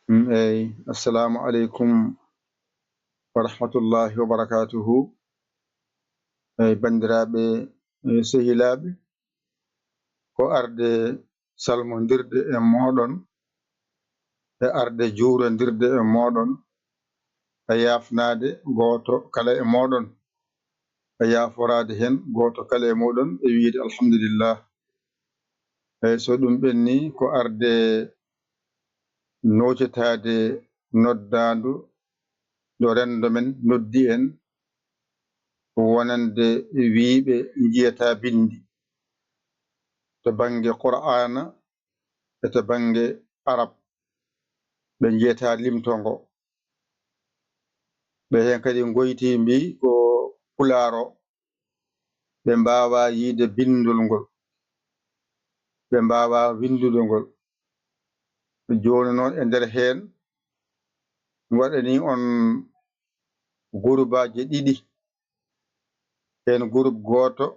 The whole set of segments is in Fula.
Assalamu alaikum wa rahmatullahi wa barakatuhu. Bandiraɓe sehilaɓe, ko arde salmodirde e moɗon e arde juurodirde e moɗon e yafnade goto kala e moɗon e yaforade hen goto kala e moɗon e wiide alhamdulillah. So ɗum ɓenni ko arde nocitade noddandu ɗo rendo men noddi en wonande wiiɓe jiyata bindi to bange qur'ana e to bange arab ɓe jiyata limtongo. ɓe hen kadi goyti mbi ko pularo ɓe mbawa yiide bindol ngol, ɓe mbawa windude ngol. Joni noon e nder hen waɗani on gurubaji ɗiɗi. Hen groupe goto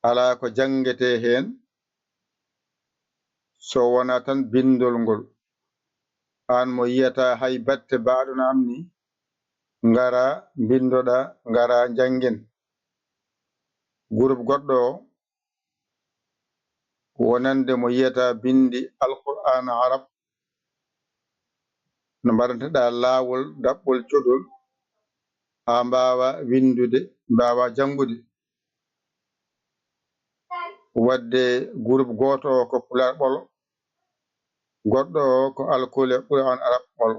ala ko jangete hen so wona tan bindol ngol. An mo yiyata hay batte baɗono am ni ngara bindoɗa, ngara janggen. Groupe goɗɗo wonande mo yiyata bindi alqur'ana arab no mbaɗanteɗa lawol daɓɓol coɗol ha mbawa windude, mbawa jangude. Wadde groupe goto ko pular ɓolo, goɗɗo ko alkole qur'an arab ɓolo.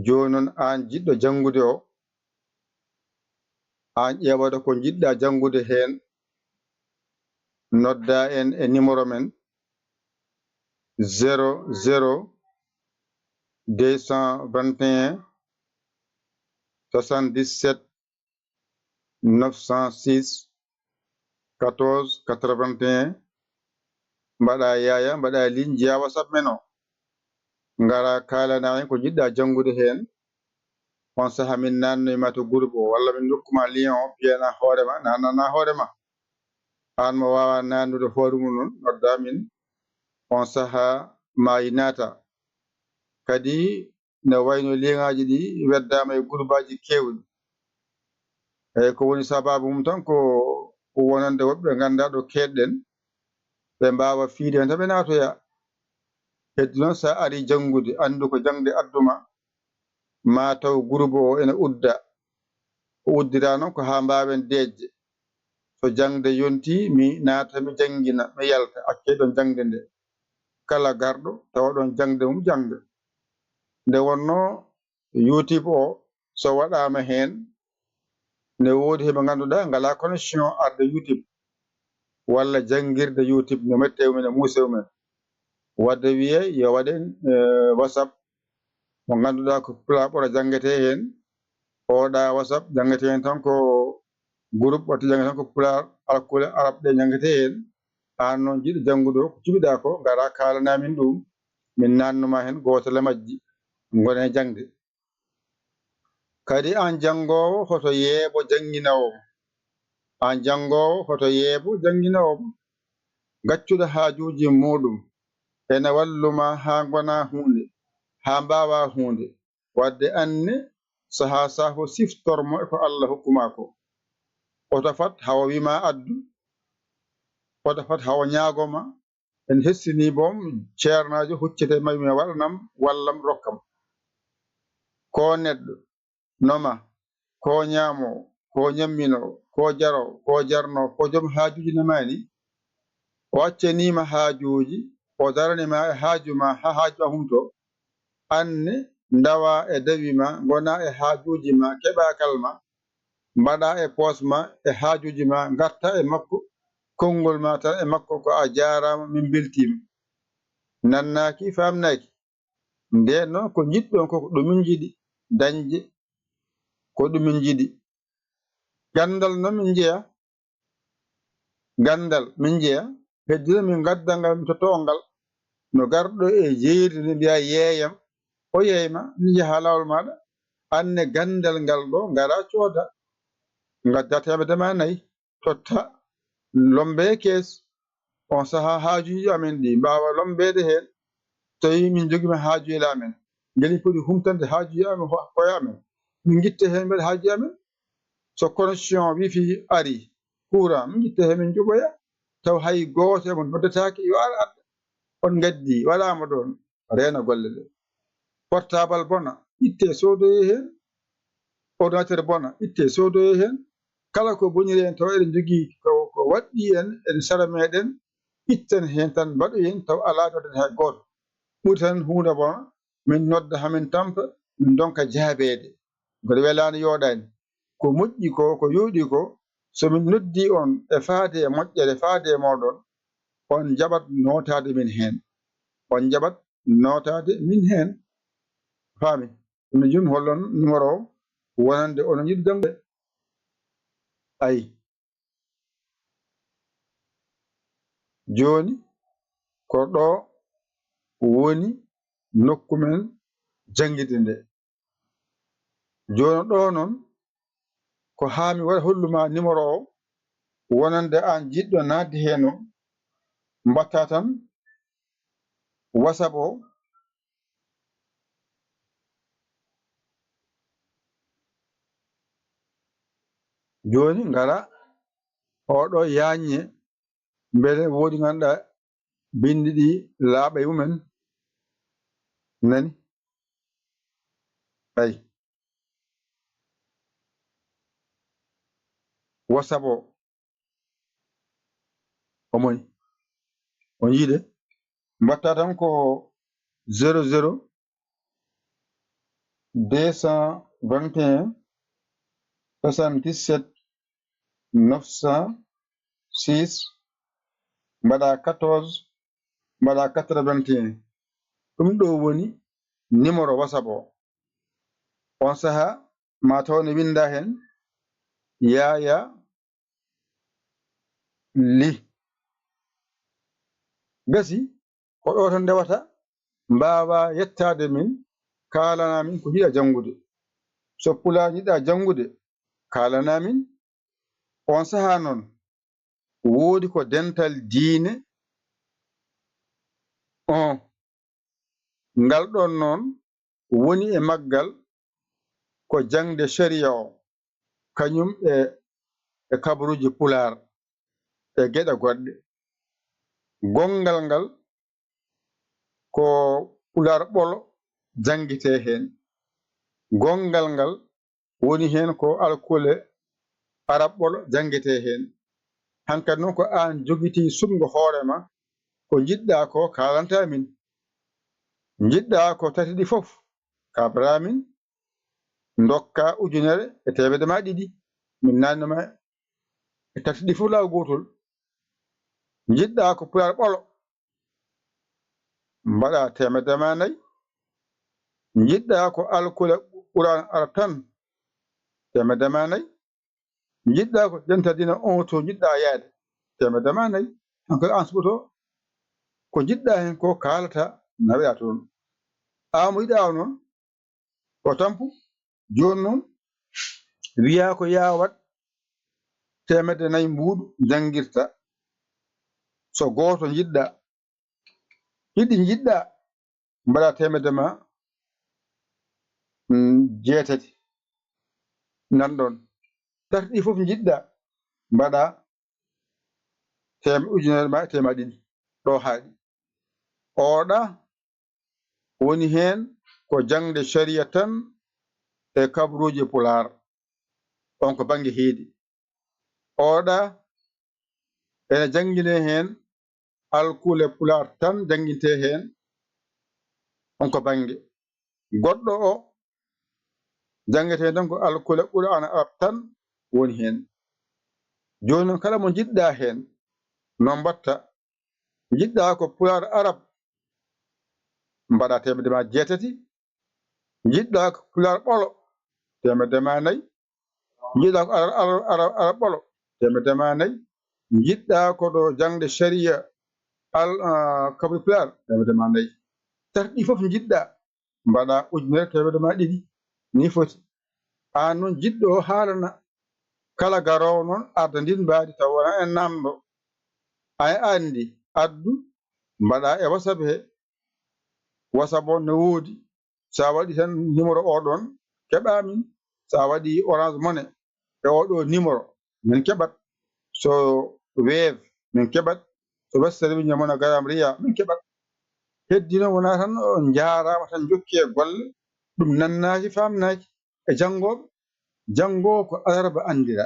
Joni noon an jiɗɗo jangude o, an ƴewata ko jiɗɗa jangude hen, nodda en e numéro men 00 221 77 906 14 81. mbaɗa yaya, mbaɗa ligne jeeya WhatsApp men o, ngara kalana en ko jiɗɗa jangude hen. On saaha min nannoyma to groupe o, walla min dokkuma lien o piyana hoorema, nanana hoorema. An mo wawa nannude hoore mum noon nodda min, on saaha mayi naata. Kadi no wayno liŋaji ɗi weddama e groupe kewɗi, eyyi ko woni sababu mum tan ko wonande woɓɓe ganduɗa ɗo keɗɗen ɓe mbawa fiide hen tan ɓe natoya. Heddi noon sa ari jangude andu ko jangde adduma, ma taw groupe o ene udda. O uddira noon ko ha mbawen dejje. So jangde yonti mi naata mi jangguina mi yalta acce ɗon jangde nde. Kala garɗo tawa ɗon jangde mum jangga. Nde wonno YouTube o so waɗama hen, ne wodi heɓe ganduɗa ngala connexion arde YouTube walla jangguirde YouTube no mette mumen e musew mumen. Wadde wiye yo waɗen WhatsApp mo ganduɗa ko pula ɓora jangguete hen. Oɗa WhatsApp jangguete hen tan ko groupe watte jangguete tan ko pular alkule arab ɗe jangguete hen. An noon jiɗɗo jangude o ko cuɓiɗa ko gara kalanamin ɗum, min nannuma hen gotel e majji gone jangde. Kadi an jangowo hoto yeebo janguinawo, an jangowo hoto yeebo janguinawo. Gaccuɗo hajuji muɗum ene walluma ha gona hunde, ha mbawa hunde. Wadde anne saha safo siftormo e ko Allah hokkuma ko. Oto fat hawo wima addu, oto fat hawo ñagoma. En hessini boom ceernajo huccete maymi waɗanam wallam rokkam. Ko neɗɗo noma, ko ñamo, ko ñammino, ko jaro, ko jarno, ko joom hajuji nemani, o accanima hajuji, o daranima e haaju ma ha haaju ma humto. Anne dawa e dawi ma, gona e hajuji ma, keɓa kalma, mbaɗa e posma e hajuji ma, garta e makko, konngol ma tan e makko ko a jarama, min beltima. Nannaki famnaki. Nden noon ko jiɗɗon ko ɗumin jiiɗi dañde, ko ɗumin jiiɗi. Gandal noon min jeeya, gandal min jeeya, heddino min gaddangal min totongal. No garɗo e jeeri nde mbiya yeeyam, o yeeyma ni jaaha lawol maɗa. Anne gandal ngal ɗo ngara cooda, gadda temedema nayyi totta lombe kees. On saaha hajuji amen ɗi mbawa lombede hen. tawi min jogima haaju amen ngeli podi humtande haaju amen koye amen min gitte hen mbeɗa haaju amen so connexion wifi ari courant min gitte hen min jogoya taw hay gooto e mon noddetake yo ar adda on gaddi waɗama ɗon reena golle ɗe portable bona itte sodoye hen ordinateur bona itte sodoye hen kala ko boniri hen taw eɗen jogui ko waɗɗi en sara meɗen itten hen tan mbaɗo hen taw ala nodden hay goto ɓuri tan hunde bona min nodda hamin tampa min donka jaabede koɗe welani yoɗani ko moƴƴi ko yooɗi ko somin noddi on e faade e moƴƴere faade e moɗon on jaɓat notade min hen on jaɓat notade min hen faami ɗum joni hollon numéro o wonande onon yiɗi jangde ayi joni ko ɗo woni nokku men jangguide nde joni ɗo noon ko haami waɗa holluma numéro o wonande an jiɗɗo nadde heno mbatta tan WhatsApp o joni ngara oɗo yañe beele woodi ganduɗa bindi ɗi laaɓa e mumen nani ayi WhatsApp o omoy on yiide mbatta tan ko 00 221 77 906 mbaɗa 14 mbaɗa 81 ɗum ɗo woni numéro WhatsApp o on saaha ma tawne winda hen Yaya Ly gasi ko ɗo tan ndewata mbawa yettade min kalana min ko jiɗa janngude so pulaar jiɗa janngude kalana min on saaha noon woodi ko dental diine on ngal ɗon noon woni e maggal ko jangde sharia o kañum e kabaruji pulaar e geɗe goɗɗe gongal ngal ko pulaar ɓolo jangite hen gongal ngal woni hen ko alkule arab ɓolo jangete hen hankkadi noon ko an jogiti sumgo hoorema ko jiɗɗa ko kalanta min jiɗɗa ko tati ɗi fof kabramin dokka ujunere e temedde ma ɗiɗi min nannima e tati ɗi fof law gotol jiɗɗa ko pulaar ɓolo mbaɗa temedde ma nayyi jiɗɗa ko alkule Qur'an arab tan temedde ma nayyi jiɗɗa ko dental dina on to jiɗɗa yaade temedde ma nayyi hankkadi an suɓoto ko jiɗɗa hen ko kalata nawiɗa toon mo yiɗa noon o tampu joni noon wiya ko ya wat temedde nayyi mbuɗu janguirta so goto jiɗɗa ɗiɗi jiɗɗa mbaɗa temedde ma jeetati nanɗon tati ɗi fof jiɗɗa mbaɗa ujunere ma e temedde ɗiɗi ɗo haaɗi oɗa woni hen ko jangde sharia tan e kabruji pulaar on ko banggue heedi oɗa ene jangguine hen alkule pulaar tan jangguinte hen on ko banggue goɗɗo o jangguete tan ko alkule Qur'an arab tan woni hen joni noon kala mo jiɗɗa hen no mbatta jiɗɗa ko pulaar arab mbaɗa temedde ma jeetati jiɗɗa ko pulaar ɓolo temedde ma nayyi jiɗɗa ko arab ɓolo temedde ma nayyi jiɗɗa ko ɗo jangde sharia kabru pulaar temedde ma nayyi tati ɗi fof jiɗɗa mbaɗa ujunere temedde ma ɗiɗi ni foti an noon jiɗɗo o haalana kala garowo noon arda ndin mbaadi taw wona en namdo a andi addu mbaɗa e WhatsApp he 00 221 77 906 mbaɗa 14 mbaɗa 81 jiɗɗa ko alkule Qur'an arab tan temedde ma nayyi jiɗɗa ko pulaar ɓolo temedde ma nayyi jiɗɗa ko ujunere temedde ma ɗiɗi ni foti an noon jiɗɗo o haalana kala garowo noon arda ndin mbaadi taw wona en namdo a andi addu mbaɗa e WhatsApp he WhatsApp o ne woodi sa waɗi tan numéro oɗon keɓamin, sa waɗi Orange Money e oɗo numéro min keɓat, so Wave min keɓat, so Western Union Mono Garam Ria min keɓat. Heddino wona tan on jarama tan jokki e golle, ɗum nannaki famnaki e janngowo ko alarba andira,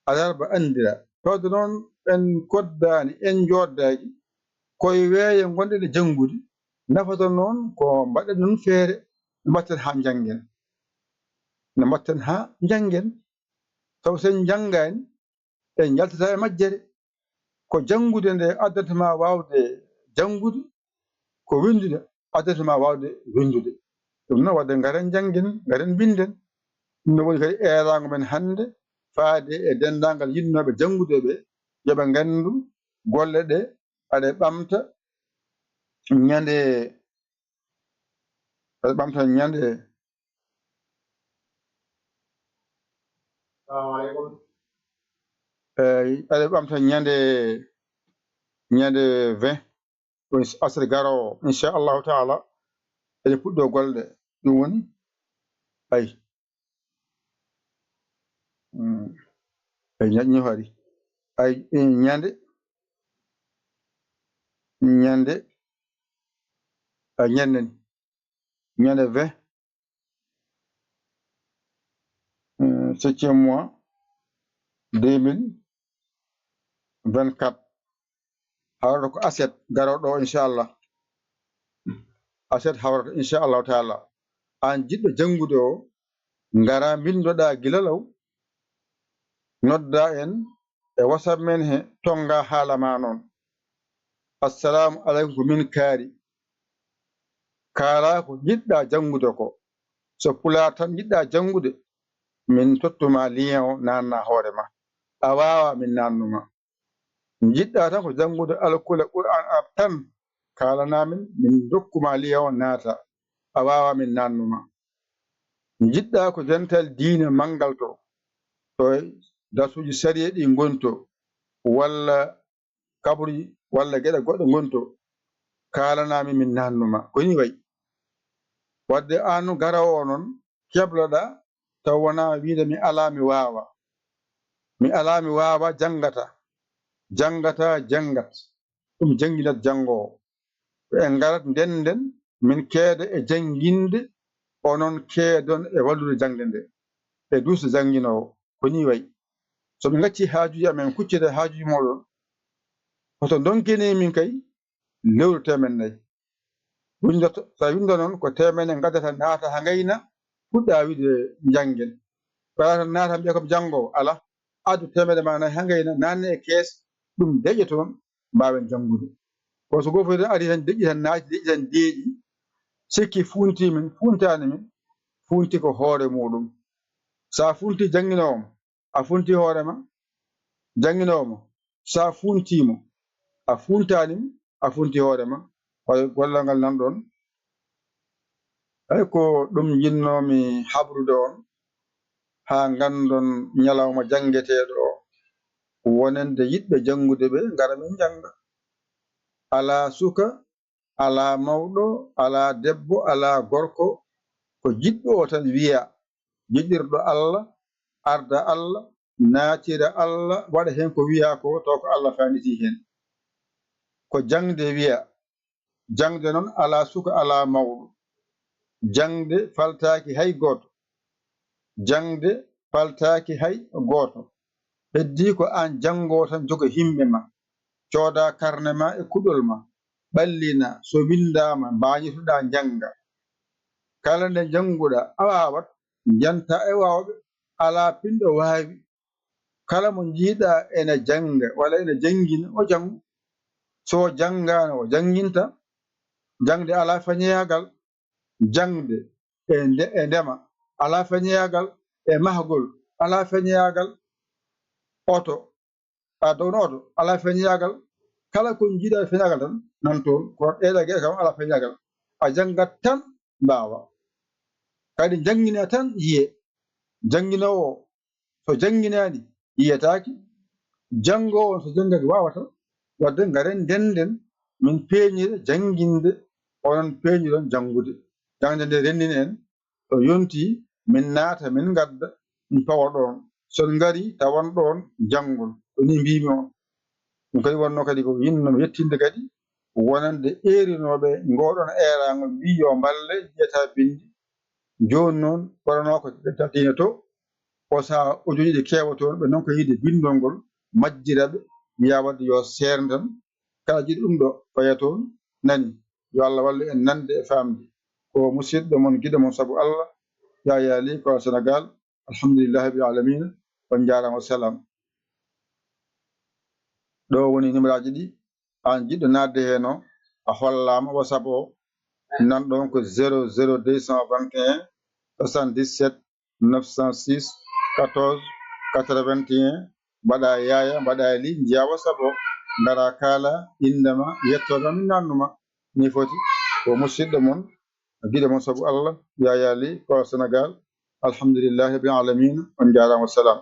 alarba andira. Tawde noon en koddani en joddaki koye weeye gonɗen e janngude, nafata noon ko mbaɗen noon feere no mbatten ha janggen, no mbatten ha janggen. Taw sen janggani en jaltata e majjere, ko janngude nde addatama wawde janngude, ko windude addatama wawde windude. ɗum noon wadde garen janggin, garen binden. ɗum ne woni kadi erago men hande faade e dendagal yinnoɓe janngude ɓe, yooɓe gandu golle ɗe aɗa ɓamta ñande, aɗa ɓamta ñande, aɗa ɓamta ñande 20 ɗum asre garowo inchallahu taala eɗe puɗɗo golɗe. ɗum woni ay ay ñaƴñi haari ay ñande ay ñandeni ñande 20 septième mois 2024 hawrata ko aset garoɗo o inchallah. Aset hawrata inchallahu taala. An jiɗɗo janngude o ngara bindoɗa gilalaw, nodda en e WhatsApp men he, tonga haala ma noon. Assalamu aleykum ko min kaari, kaala ko jiɗɗa janngude ko. So Pulaar tan jiɗɗa janngude, min tottuma lien o nanna hoore ma, a wawa min nannuma. Jiɗɗa tan ko janngude alkule Qur'an ab tan, kalanamin min dokkuma lien o naata, a wawa min nannuma. Jiɗɗa ko dental diine mangal to dasuji sariya ɗi gonto, walla kabruji, walla geɗe goɗɗe gonto, kalanami min nannuma. ko ni wayi. Wadde an garawo o noon kebloɗa taw wona wiide mi ala mi wawa, mi ala mi wawa, jangata janngat, ɗum jangginat jangowo. En garat ndenden min keeda e jannginde, onon keedon e wallude jangde nde e duusa jannginowo. ko ni wayi. soɓe gacci haajuji amen kuccete haajuji moɗon, hoto donkeni min kay lewru 400. windoto sa windo noon ko 100 gaddata naata ha gayna, fuɗɗa wiide janggen. Wala tan naata mbiya komi jangowo, ala, addu 100 ma nayi ha gayna, nanne e kees, ɗum deƴƴe toon mbawen janngude. ko so gofo ari tan deƴƴi tan naati, deƴƴi tan deeƴi, sikki funtimin, funtani min, funti ko hoore muɗum. sa funti jannginowo mo, a funti hoorema. Jannginowo mo sa funtimo, a funtanimo, a funti hoorema. hoye gollal ngal nan ɗon. ay ko ɗum jinnomi habrude on, ha gandon ñalawma janggueteɗo o, wonande yiɗɓe janngude ɓe ngara min janga. ala suka, ala mawɗo, ala debbo, ala gorko, ko jiɗɗo o tan wiya, jiɗirɗo Allah, arda Allah, naatira Allah, waɗa hen ko wiya ko, taw ko Allah fanditi hen. ko jangde wiya. Jangde noon ala suka, ala mawɗo. Jangde faltaki hay goto, jangde faltaki hay goto. heddi ko an jangowo tan jogo himɓe ma, cooda karne ma e kuɗol ma, ɓallina, so windama mbañitoɗa janga. kala nde janguɗa a wawat janta e wawɓe, ala pinɗo wawi. kala mo jiiɗa ene janga walla ene janngina, o jangu. so janngano o janginta. jangde ala fañoyagal. jangde e ndema ala fañoyagal, e mahgol ala fañoyagal, oto a downo oto ala feñoyagal. kala ko jiiɗa feñoyagal tan nan toon, ko ɗeɗa gueɗe kam ala feñoyagal. a janngat tan mbawa, kadi janngina tan yiye. jannginowo so jannginani yiyetake, jangowo so janngaki wawata. wadde garen ndenden min peeñira jannginde onon peeñiɗon janngude jangde nde renndini en to yonti min naata min ngadda min pawa ɗon son ngari tawan ɗon janngol ko ni mbimi on ɗum kadi wonno kadi ko yinnomi yettinde kadi wonande eerinoɓe ngoɗon eerangol mbi yo mballe jeyata bindi joni noon waɗano ko diine to o saha audio ɗi keewa toon ɓe non ko yiide bindol ngol majjiraɓe mbiya wadde yo seerde tan kala jiɗi ɗum ɗo faya toon nani yo Allah wallu en nande e famde ko musidɗo mon giɗo mon saabu Allah Yaya Ly ko Sénégal alhamdulillahi rabbil alamina on jarama salam ɗo woni numéro aji ɗi an jiɗɗo nadde hen o a hollama WhatsApp o nan ɗon ko 00221 77 906 14 81 mbaɗa Yaya mbaɗa Ly jiya WhatsApp o ngara kaala indema yettoɗoma min nannuma ni foti ko musidɗo mon giɗo mon saabu Allah Yaya Ly ko Sénégal alhamdulillahi rabbil alamina on jarama salam